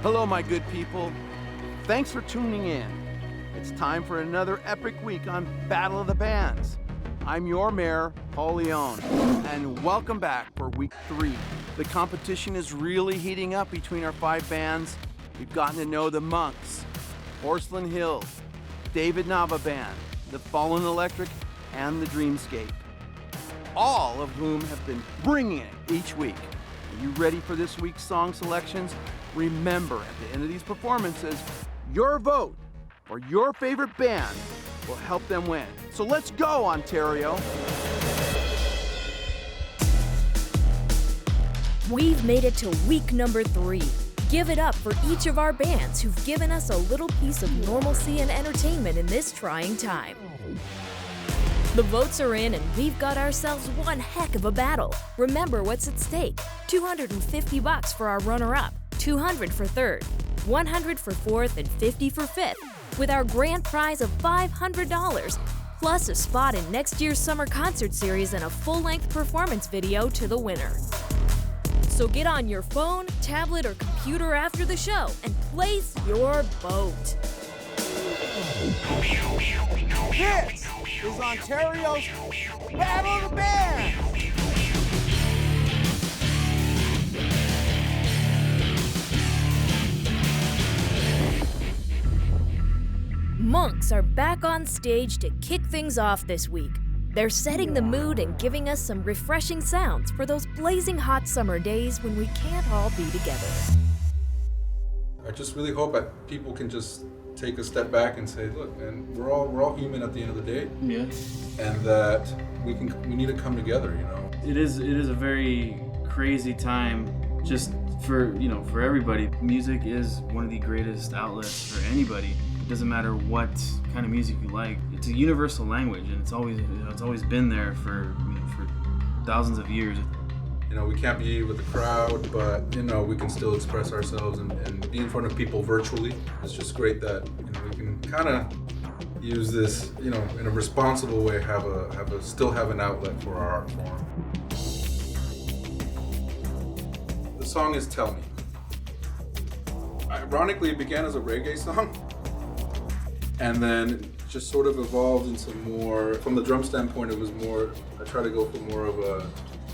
Hello, my good people. Thanks for tuning in. It's time for another epic week on Battle of the Bands. I'm your mayor, Paul Leone, and welcome back for week 3. The competition is really heating up between our 5 bands. We've gotten to know the Monks, Porcelain Hills, David Nava Band, the Fallen Electric, and the Dreamscape, all of whom have been bringing it each week. Are you ready for this week's song selections? Remember, at the end of these performances, your vote for your favorite band will help them win. So let's go, Ontario! We've made it to week number 3. Give it up for each of our bands who've given us a little piece of normalcy and entertainment in this trying time. The votes are in and we've got ourselves one heck of a battle. Remember what's at stake. $250 for our runner-up, $200 for third, $100 for fourth, and $50 for fifth, with our grand prize of $500, plus a spot in next year's summer concert series and a full-length performance video to the winner. So get on your phone, tablet, or computer after the show and place your vote. This is Ontario's Battle of the Bands! Monks are back on stage to kick things off this week. They're setting the mood and giving us some refreshing sounds for those blazing hot summer days when we can't all be together. I just really hope that people can just take a step back and say, look, man, we're all human at the end of the day. Yeah. And that we need to come together, you know. It is a very crazy time just for everybody. Music is one of the greatest outlets for anybody. It doesn't matter what kind of music you like. It's a universal language, and it's always been there for thousands of years. You know, we can't be with the crowd, but we can still express ourselves and be in front of people virtually. It's just great that we can kind of use this, in a responsible way, still have an outlet for our art form. The song is "Tell Me." Ironically, it began as a reggae song, and then just sort of evolved into more. From the drum standpoint, it was more. I try to go for more of a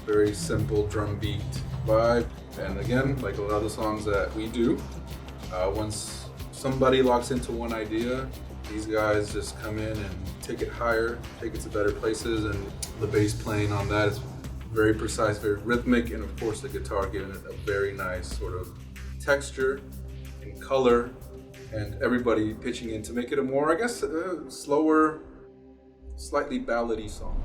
very simple drum beat vibe. And again, like a lot of the songs that we do, once somebody locks into one idea, these guys just come in and take it higher, take it to better places, and the bass playing on that is very precise, very rhythmic, and of course the guitar giving it a very nice sort of texture and color, and everybody pitching in to make it a more, I guess, slower, slightly ballady song.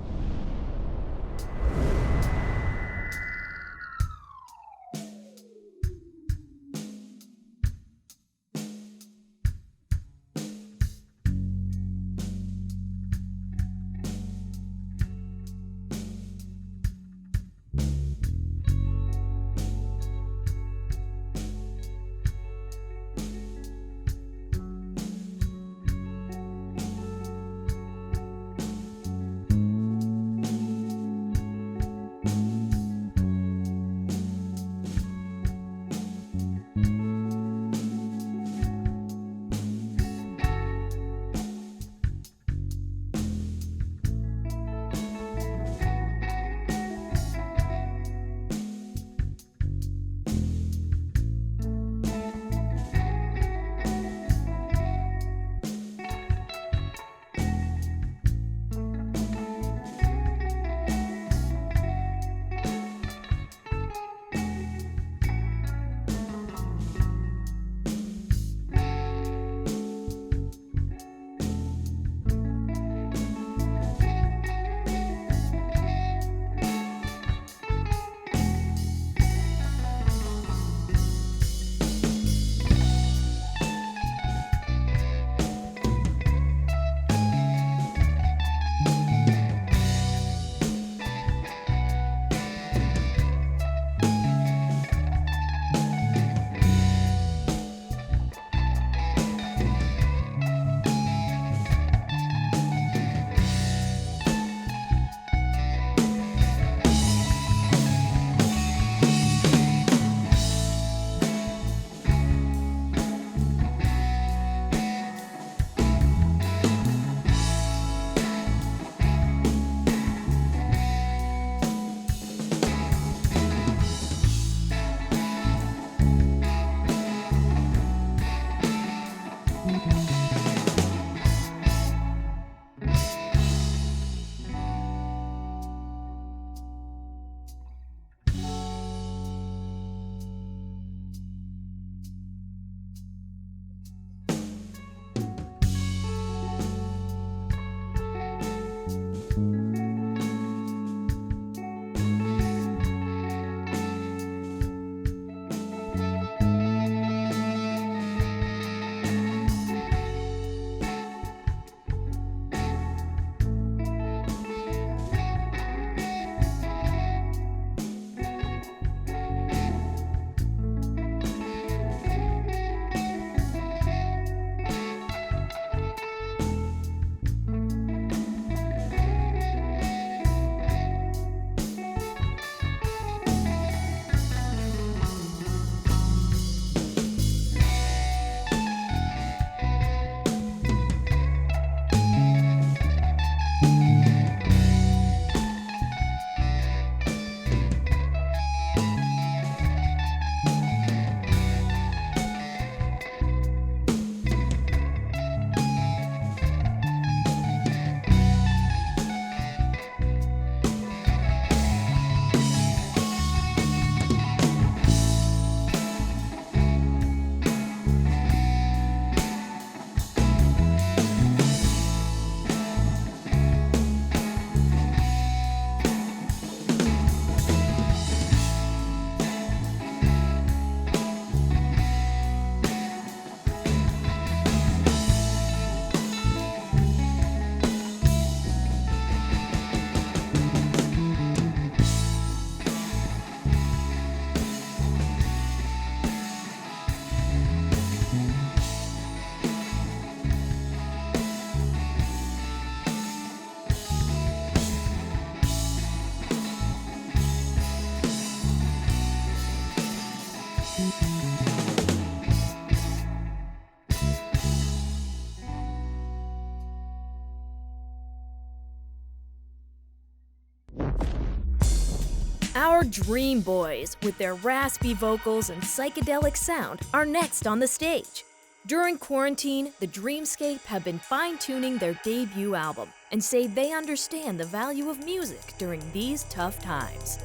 Our Dream Boys, with their raspy vocals and psychedelic sound, are next on the stage. During quarantine, the Dreamscape have been fine-tuning their debut album and say they understand the value of music during these tough times.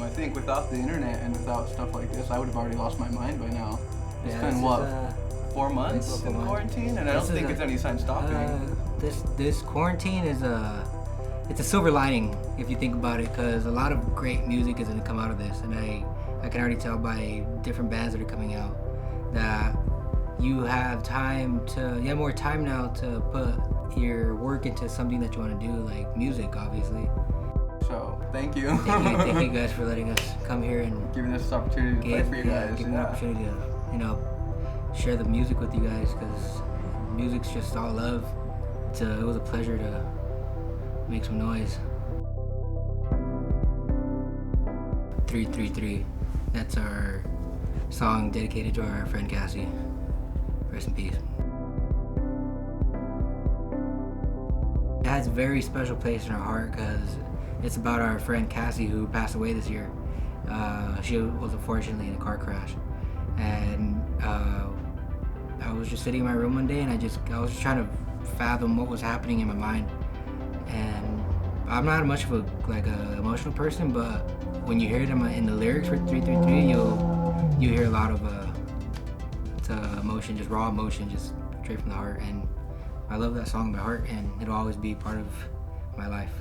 I think without the internet and without stuff like this, I would have already lost my mind by now. It's been what, 4 months in quarantine, and I don't think it's any sign stopping. This quarantine is it's a silver lining if you think about it, because a lot of great music is going to come out of this, and I can already tell by different bands that are coming out that you have more time now to put your work into something that you want to do, like music, obviously. So, thank you. Thank you guys for letting us come here and giving us this opportunity to play for you guys. Give me an opportunity to, share the music with you guys, because music's just all love. It was a pleasure to make some noise. 333. That's our song dedicated to our friend Cassie. Rest in peace. It has a very special place in our heart because it's about our friend Cassie, who passed away this year. She was unfortunately in a car crash, and I was just sitting in my room one day, and I was just trying to fathom what was happening in my mind. And I'm not much of a emotional person, but when you hear it in the lyrics for 333, you hear a lot of emotion, just raw emotion, just straight from the heart. And I love that song by heart, and it'll always be part of my life.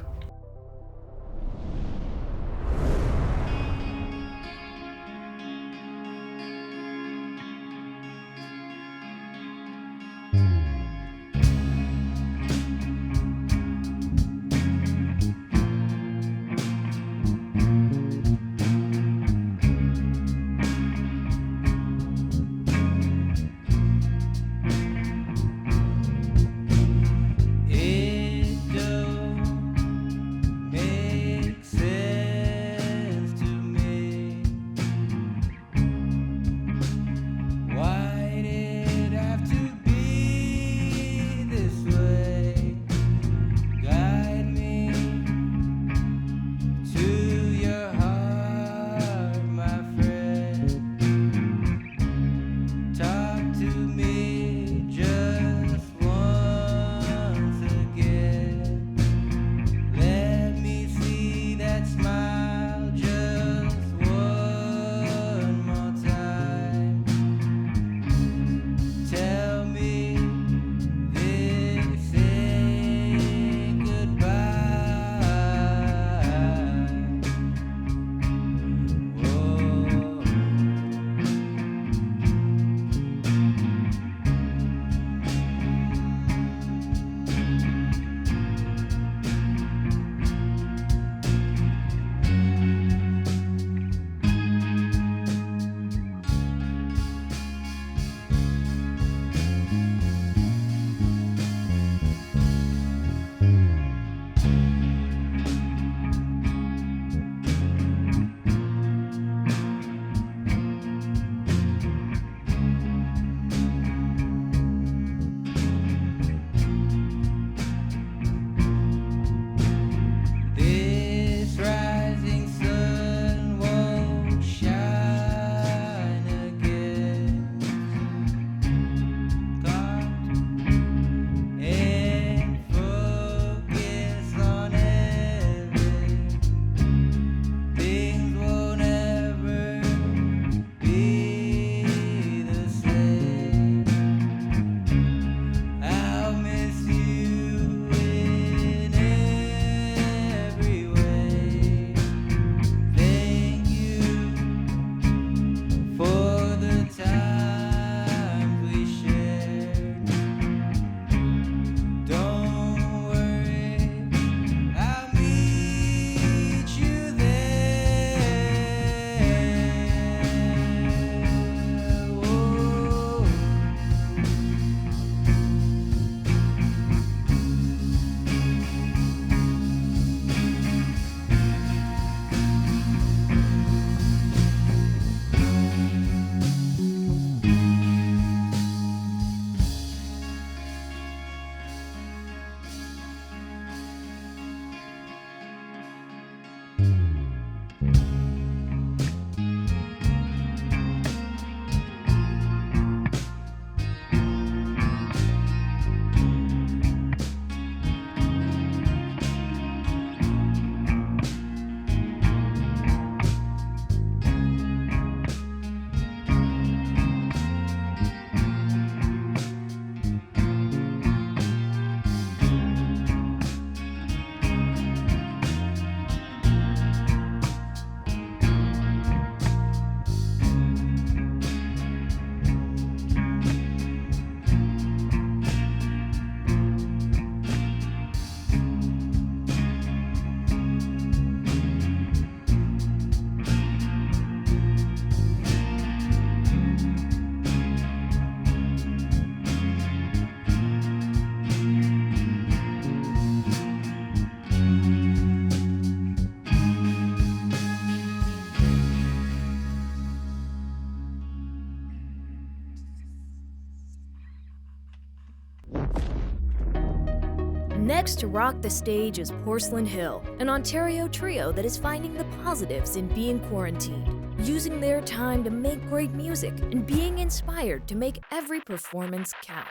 Next to rock the stage is Porcelain Hill, an Ontario trio that is finding the positives in being quarantined, using their time to make great music, and being inspired to make every performance count.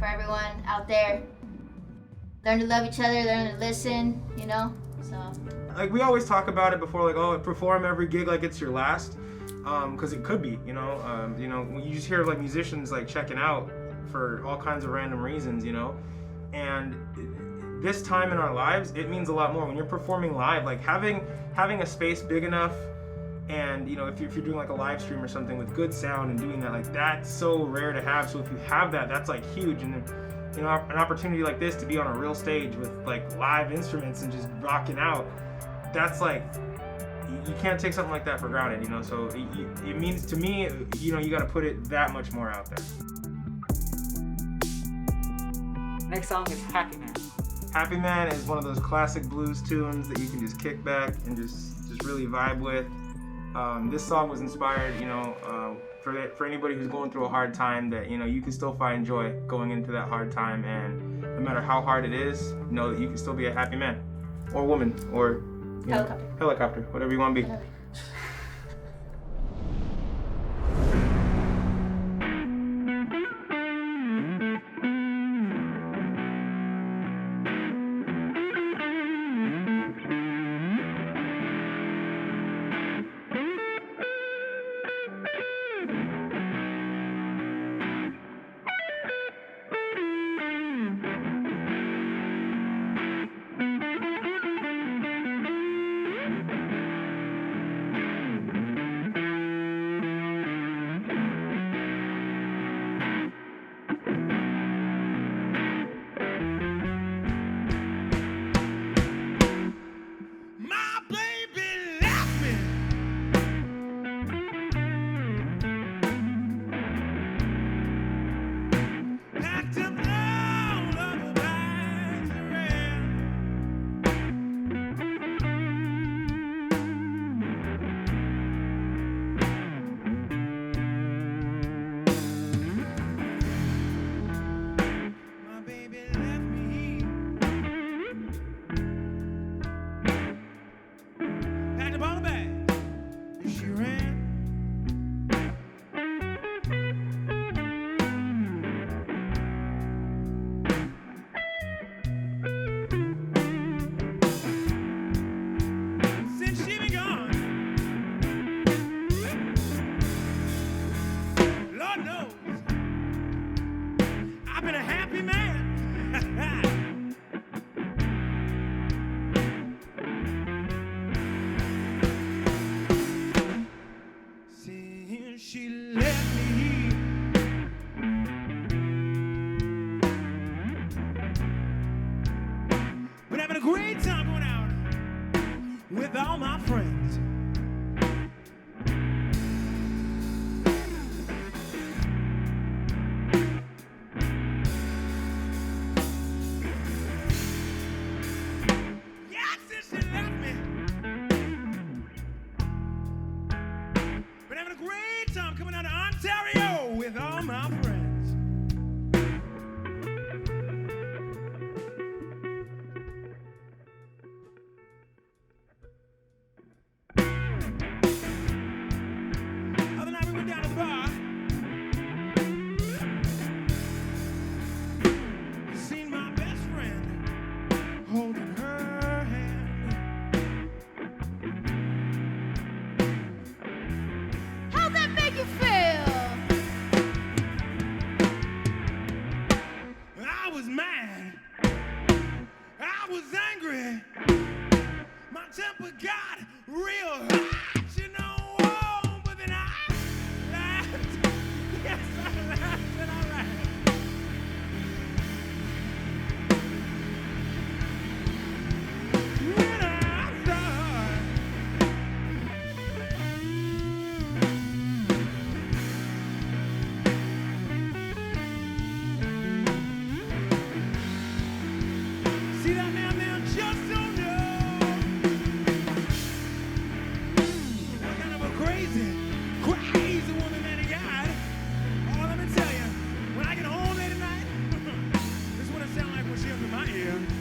For everyone out there, learn to love each other, learn to listen, you know, so. Like, we always talk about it before, like, oh, perform every gig like it's your last, because it could be, you know, when you just hear, like, musicians, like, checking out for all kinds of random reasons, you know, and this time in our lives, it means a lot more. When you're performing live, like, having a space big enough, and, you know, if you're doing, like, a live stream or something with good sound and doing that, like, that's so rare to have. So if you have that, that's, like, huge. And then, you know, an opportunity like this to be on a real stage with, like, live instruments and just rocking out, that's, like, you can't take something like that for granted, you know. So it means to me, you know, you got to put it that much more out there. Next song is Happy Man. Happy Man is one of those classic blues tunes that you can just kick back and just really vibe with. This song was inspired, you know, for anybody who's going through a hard time, that, you know, you can still find joy going into that hard time, and no matter how hard it is, know that you can still be a happy man or woman or, you know, helicopter, whatever you want to be. Ontario with all my friends. Other night we went down to the bar. Seen my best friend holding her hand. How'd that make you feel? I was mad. I was angry. My temper got real hot, you know. Oh, but then I laughed. Yes, I laughed and I laughed. When I thought see that man just don't know what kind of a crazy woman that he got. Oh, let me tell you, when I get home late at night, this is what it sounds like when she up in my ear.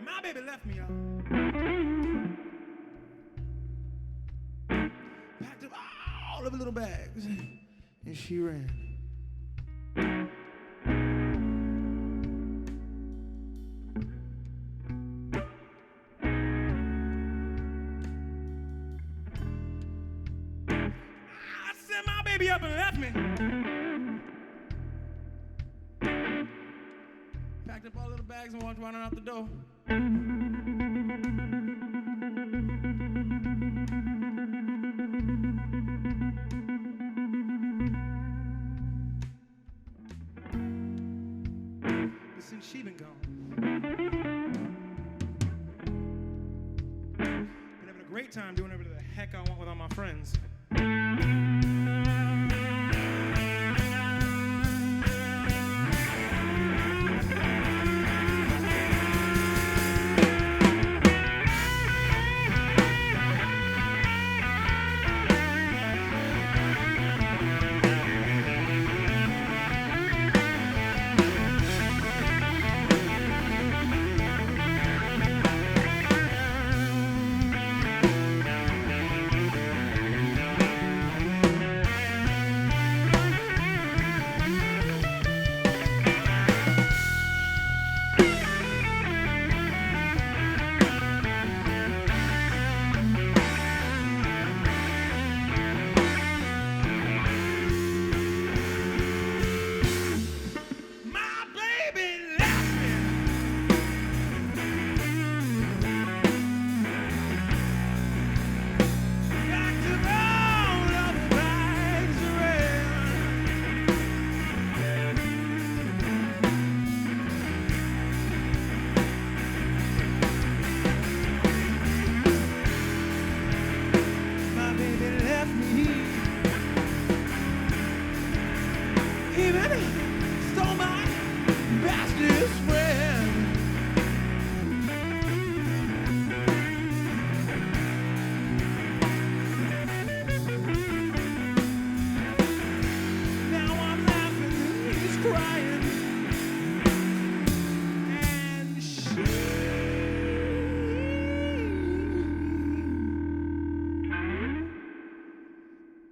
My baby left me out. Packed up all of her little bags, and she ran. I sent my baby up and left me. Packed up all of the bags and walked running out the door. But since she been gone, been having a great time doing whatever the heck I want with all my friends.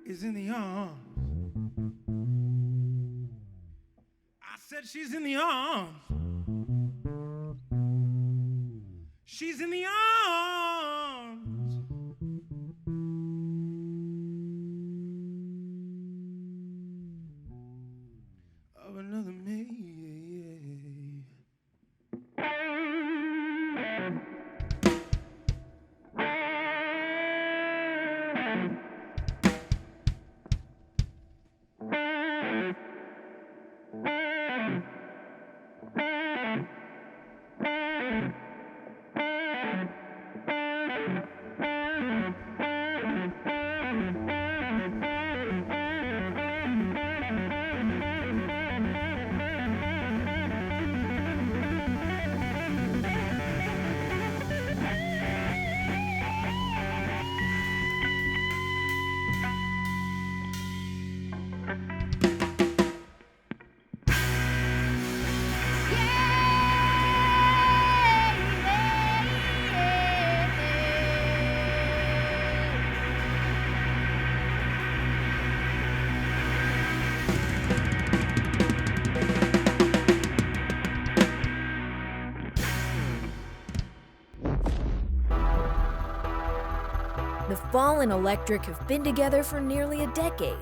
Is in the arms. I said she's in the arms. She's in the arms of another me. The Fallen Electric have been together for nearly a decade,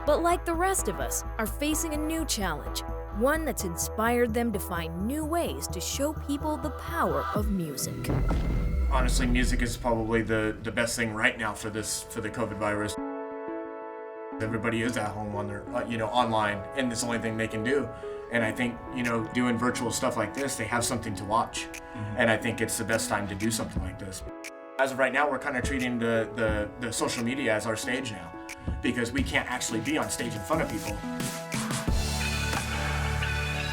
but like the rest of us, are facing a new challenge, one that's inspired them to find new ways to show people the power of music. Honestly, music is probably the best thing right now for the COVID virus. Everybody is at home on their, online, and it's the only thing they can do. And I think, doing virtual stuff like this, they have something to watch. And I think it's the best time to do something like this. As of right now, we're kind of treating the social media as our stage now, because we can't actually be on stage in front of people.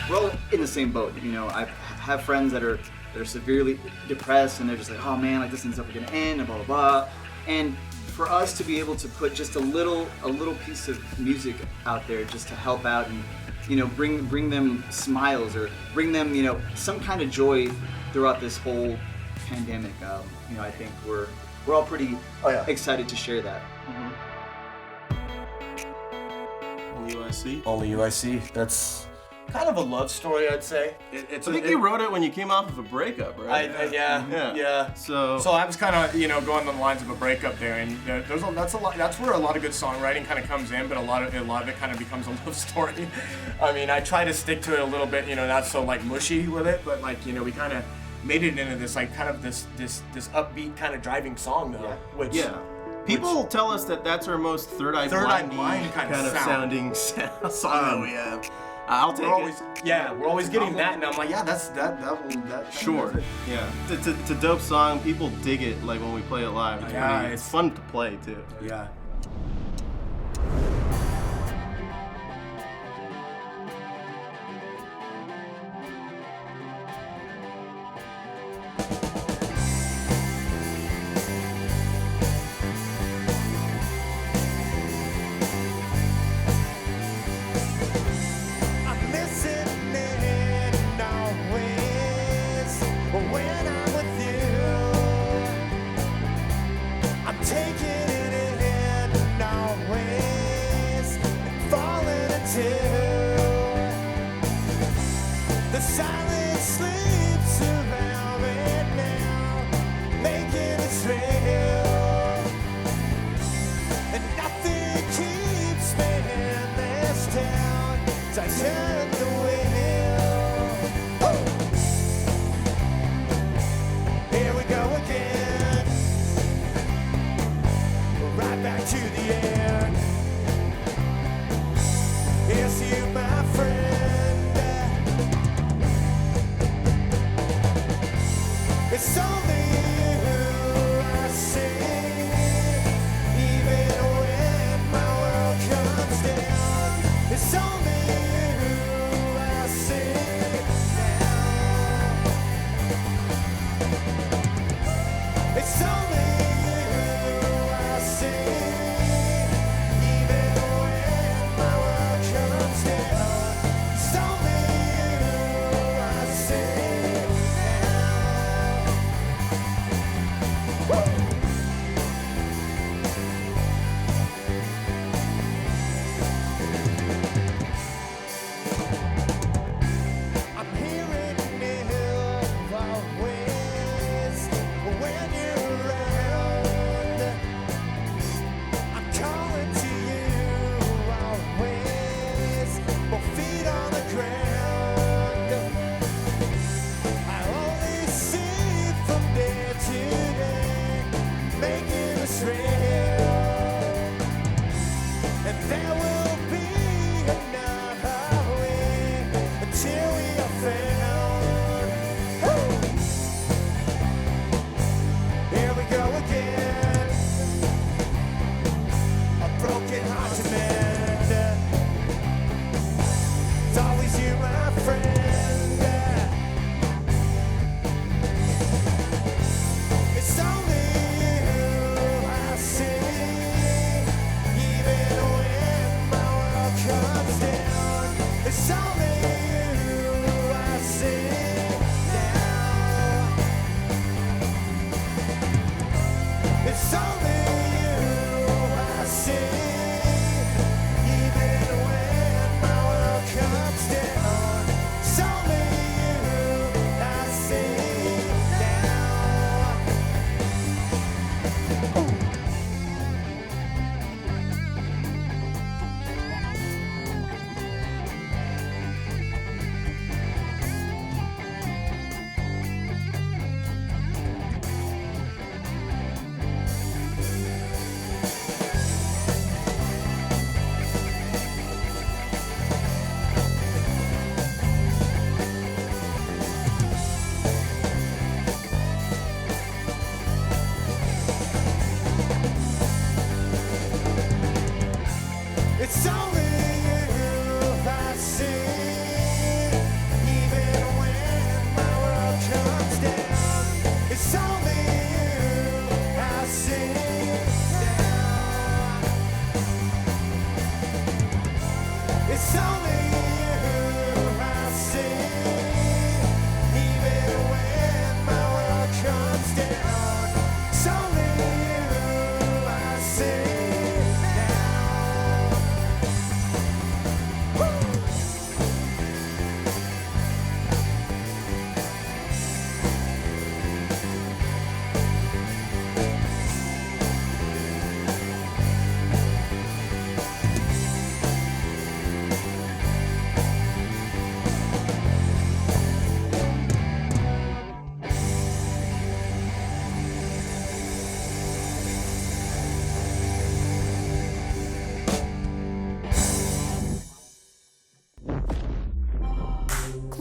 We're all in the same boat. I have friends that are severely depressed, and they're just like, oh man, like this thing's never gonna end, and blah blah blah. And for us to be able to put just a little piece of music out there just to help out and bring them smiles or bring them some kind of joy throughout this whole pandemic, I think we're all pretty excited to share that. Only UIC? Only UIC. That's kind of a love story, I'd say. I think you wrote it when you came off of a breakup, right? Yeah. So I was kind of, going on the lines of a breakup there, and that's where a lot of good songwriting kind of comes in, but a lot of it kind of becomes a love story. I mean, I try to stick to it a little bit, not so like mushy with it, but like, we kind of made it into this like kind of this upbeat kind of driving song though. People tell us that that's our most Third Eye Blind kind of sounding song that we have. I'll take it. We're always getting that, and I'm like, that. Sure. Yeah. It's a dope song. People dig it, like when we play it live. It's fun to play too. Yeah.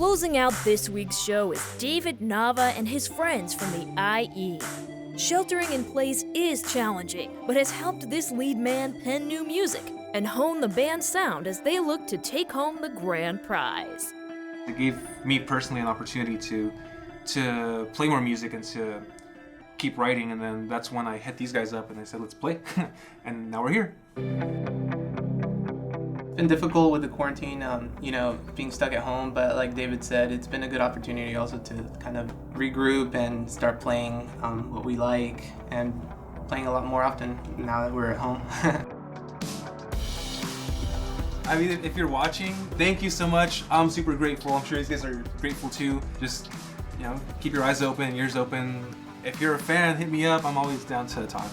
Closing out this week's show is David Nava and his friends from the IE. Sheltering in place is challenging, but has helped this lead man pen new music and hone the band's sound as they look to take home the grand prize. It gave me personally an opportunity to play more music and to keep writing, and then that's when I hit these guys up and I said, let's play. And now we're here. It's been difficult with the quarantine, being stuck at home, but like David said, it's been a good opportunity also to kind of regroup and start playing what we like and playing a lot more often now that we're at home. I mean, if you're watching, thank you so much. I'm super grateful. I'm sure these guys are grateful too. Just, keep your eyes open, ears open. If you're a fan, hit me up. I'm always down to talk.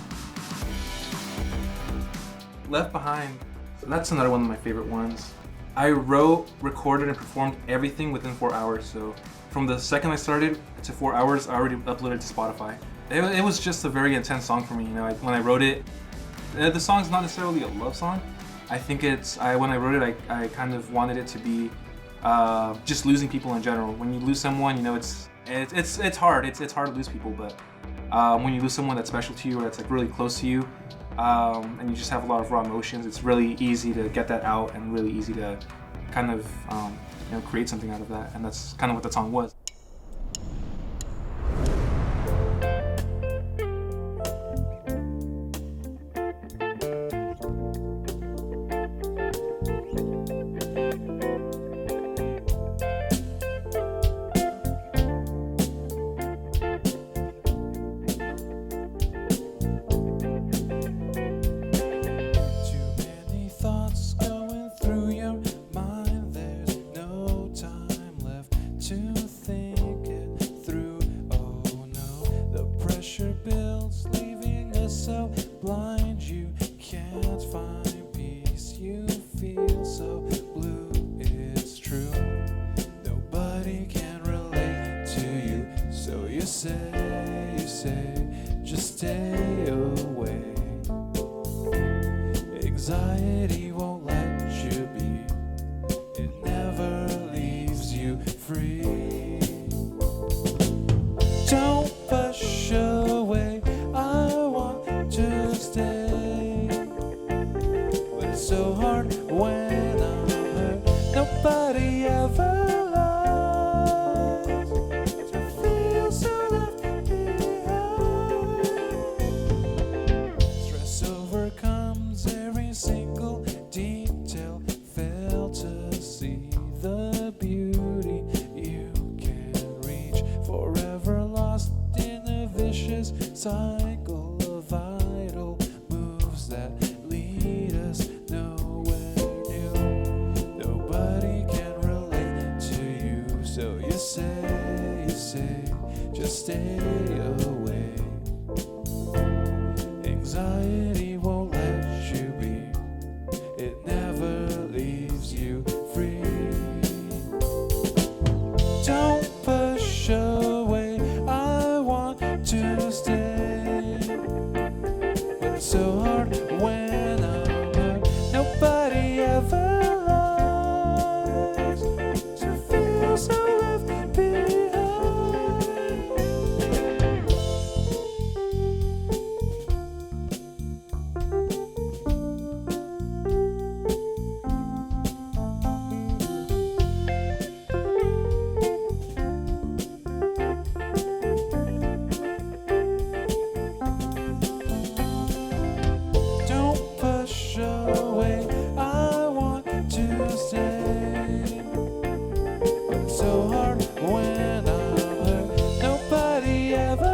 Left Behind. So that's another one of my favorite ones. I wrote, recorded, and performed everything within 4 hours. So from the second I started to 4 hours, I already uploaded to Spotify. It was just a very intense song for me. When I wrote it, the song's not necessarily a love song. I think when I wrote it, I kind of wanted it to be just losing people in general. When you lose someone, it's hard. It's hard to lose people, but when you lose someone that's special to you or that's like really close to you, and you just have a lot of raw emotions, it's really easy to get that out and really easy to kind of create something out of that. And that's kind of what that song was. Anxiety won't let you be. It never leaves you free. Don't push away. I want to stay, but it's so hard when I'm hurt. Nobody ever lies to feel so left behind. Stress overcomes every single detail. Fail to see the beauty you can reach. Forever lost in a vicious cycle of idle moves that lead us nowhere new. Nobody can relate to you, so you say, just stay away. Anxiety won't let you be. It never leaves you free. Don't push away. I want to stay, but it's so hard when I'm hurt. Nobody ever lies to feel so left behind. Don't push away. I want to stay, but it's so hard when I'm hurt. Nobody ever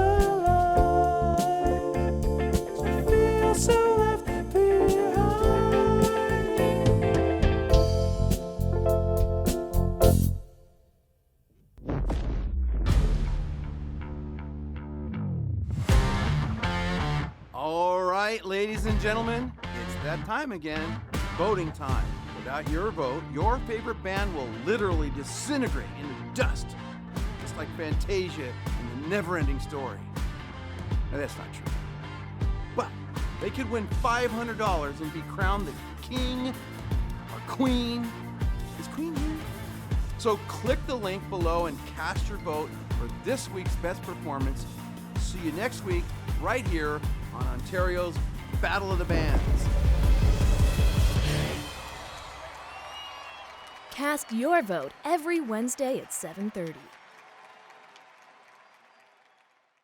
lies to feel so left behind. All right, ladies and gentlemen, it's that time again. Voting time. Without your vote, your favorite band will literally disintegrate into dust, just like Fantasia in The Never-Ending Story. Now, that's not true. But they could win $500 and be crowned the king or queen. Is queen here? So click the link below and cast your vote for this week's best performance. See you next week right here on Ontario's Battle of the Bands. Cast your vote every Wednesday at 7:30.